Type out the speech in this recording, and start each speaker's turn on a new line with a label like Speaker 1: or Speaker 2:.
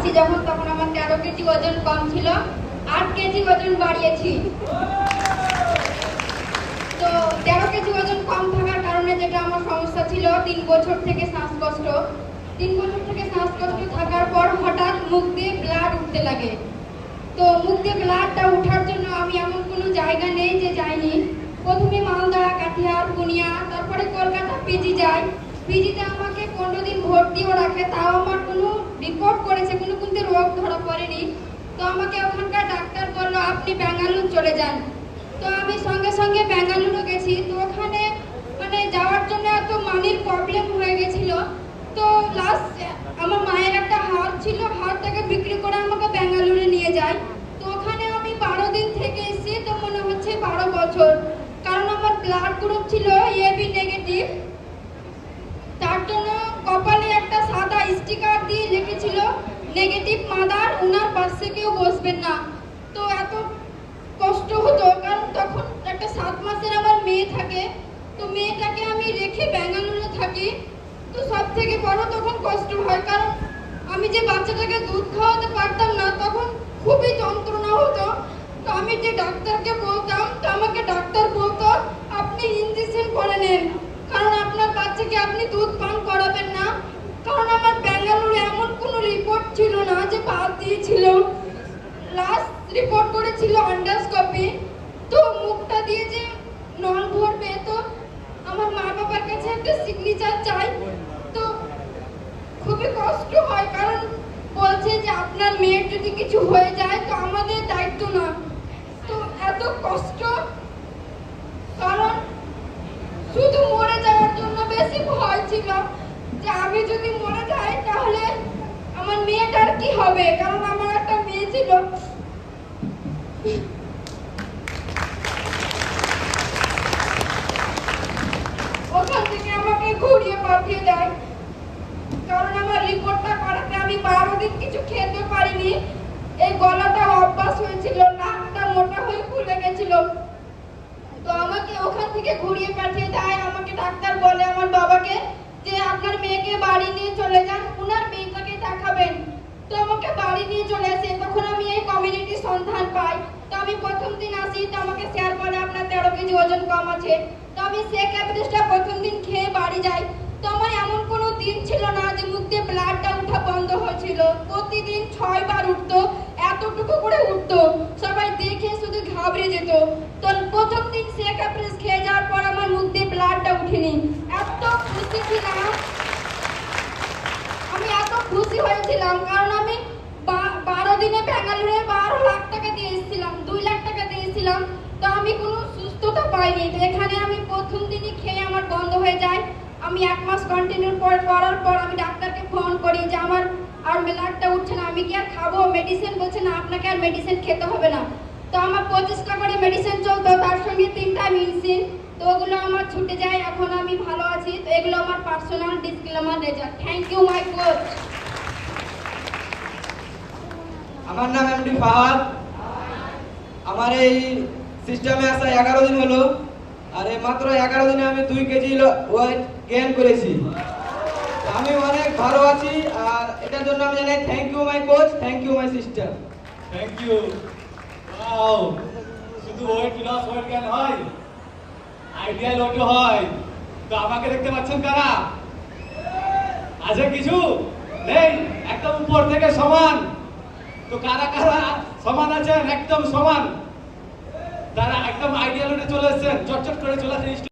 Speaker 1: আসি যখন, তখন আমার 13 কেজি ওজন কম ছিল, 8 কেজি ওজন বাড়িয়েছি। তো 13 কেজি ওজন কম থাকার কারণে যেটা আমার সমস্যা ছিল, 3 বছর থেকে শ্বাসকষ্ট। 3 বছর থেকে শ্বাসকষ্ট থাকার পর হঠাৎ মুখ দিয়ে ব্লাড উঠতে লাগে। তো মুখ দিয়ে ব্লাডটা ওঠার জন্য আমি এমন কোনো জায়গা নেই যে যাইনি। প্রথমে মালদা, কাঠিয়ার, পুনিয়া, তারপরে কলকাতা পিজি যাই। পিজিতে আমাকে 15 দিন ভর্তিও রাখে, তাও আমার কোনো রিপোর্ট করেছে, কোনো কিন্তু রোগ ধরা পড়েনি। তো আমাকে ওখানকার ডাক্তার বলল আপনি ব্যাঙ্গালোর চলে যান। তো আমি সঙ্গে সঙ্গে ব্যাঙ্গালুরু গেছি। তো ওখানে মানে যাওয়ার জন্য এত মানির প্রবলেম হয়ে গেছিল। তো লাস্ট আমার মায়ের একটা হাত ছিল, হাতটাকে বিক্রি করে আমাকে ব্যাঙ্গালুরু নিয়ে যায়। তো ওখানে আমি 12 দিন থেকে এসেছি, তো মনে হচ্ছে 12 বছর। কারণ আমার ব্লাড গ্রুপ ছিল এবি নেগেটিভ। তার জন্য কপালে একটা সাদা স্টিকার দিয়ে লিখেছিল নেগেটিভ মাদার, উনার পাশে কেউ বসবেন না। তো এত কষ্ট হতো, কারণ তখন একটা 7 মাসের আমার মেয়ে থাকে। তো মেয়েটাকে আমি রেখে ব্যাঙ্গালুরু থাকি। তো সব থেকে বড় তখন কষ্ট হয়, কারণ আমি যে বাচ্চাটাকে দুধ খাওয়াতে পারতাম না, তখন খুবই যন্ত্রণা হতো। তো আমি যে ডাক্তারকে বলতাম, তো আমাকে ডাক্তার বলতো আপনি ইনজেকশন করে নেন, কারণ আপনার বাচ্চাকে আপনি দুধ পান করাবেন না। কারণ আমার ব্যাঙ্গালুরু এমন কোনো রিপোর্ট ছিল না যে বাদ দিয়েছিল। লাস্ট রিপোর্ট করেছিল এন্ডোস্কোপি। তো মুখটা দিয়ে যে নল ভরবে, তো আমার মা বাবার কাছে একটা সিগনেচার চাই। তো খুবই কষ্ট হয়, কারণ বলছে যে আপনার মেয়ের যদি কিছু হয়ে যায় তো আমাদের দায়িত্ব না। তো এত কষ্ট, কারণ শুধু মরে যাওয়ার জন্য বেশি ভয় ছিল যে আমি যদি মরে যাই তাহলে আমার মেয়েটার কি হবে, কারণ আমার একটা মেয়ে ছিল। ওখান থেকে আমাকে ঘুরিয়ে পাঠিয়ে দেয়, কারণ আমার রিপোর্টটা করাতে আমি 12 দিন কিছু খেতে পারিনি। এই গলাটা অভ্যাস হয়েছিল, নাকটা মোটা হয়ে ফুলে গেছিল। তো আমাকে ওখান থেকে ঘুরিয়ে পাঠিয়ে দেয়। আমাকে ডাক্তার বলে আমার বাবাকে যে আপনার মেয়েকে বাড়ি নিয়ে চলে যান, ওনার মেয়েটাকে দেখাবেন। তো আমাকে বাড়ি নিয়ে চলে আসে। তখন আমি এই কমিউনিটি সন্ধান পাই। তো আমি প্রথম দিন আসি, তো আমাকে স্যার বলে আপনার 13 কেজি ওজন কম আছে। তো আমি সে ক্যাপিটালটা প্রথম দিন খেয়ে বাড়ি যাই। তো আমার এমন কোনো দিন ছিল না যে মুখ দিয়ে ব্লাডটা উঠা বন্ধ হয়েছিল। প্রতিদিন 6 বার উঠতো, এতটুকু করে উঠতো, সবাই দেখে শুধু ঘাবড়ে যেত। তো প্রথম দিন সে ক্যাপিটাল খেয়ে যাওয়ার পর আমার মুখ দিয়ে ব্লাডটা উঠেনি। এত খুশি ছিলাম, আমি এত খুশি হয়েছিলাম, কারণ আমি 12 দিনে ব্যাঙ্গালুরে 12 লাখ টাকা দিয়ে এসেছিলাম, 2 লাখ টাকা দিয়ে এসেছিলাম। তো আমি কোনো সুস্থতা পাইনি। তো এখানে আমি প্রথম দিনই খেয়ে আমার বন্ধ হয়ে যায়। আমি 1 মাস কন্টিনিউ করার পর আমি ডাক্তারকে ফোন করি যে আমার আর ব্লাডটা উঠছে না, আমি কি আর খাবো মেডিসিন? বলছে না, আপনাকে আর মেডিসিন খেতে হবে না। তো আমার 25 টাকা করে মেডিসিন চলতো, তার সঙ্গে 3টা মেডিসিন। তো ওগুলো আমার ছুটে যায়, এখন আমি ভালো আছি। তো এগুলো আমার personal disclaimer result. Thank you my coach.
Speaker 2: আমার নাম এমডি ফাহাদ। আমার এই সিস্টেমে আসা 11 দিন হলো, আর এই মাত্র 11 দিনে আমি 2 কেজি ওয়েট গেইন করেছি। আমি অনেক ভালো আছি, আর এটার জন্য আমি জানাই thank you my coach, thank you my sister.
Speaker 3: Thank you. Wow, শুধু ওয়েট লস ওয়েট গেইন হয়, আইডিয়াল ওয়েটও হয়। তো আমাকে দেখতে পাচ্ছেন কারা? আছে কিছু নেই, একদম উপর থেকে সমান। তো কারা কারা সমান আছেন, একদম সমান, তারা একদম আইডিয়াল ওয়েটে চলে এসেছেন, চটচট করে চলে আসেন।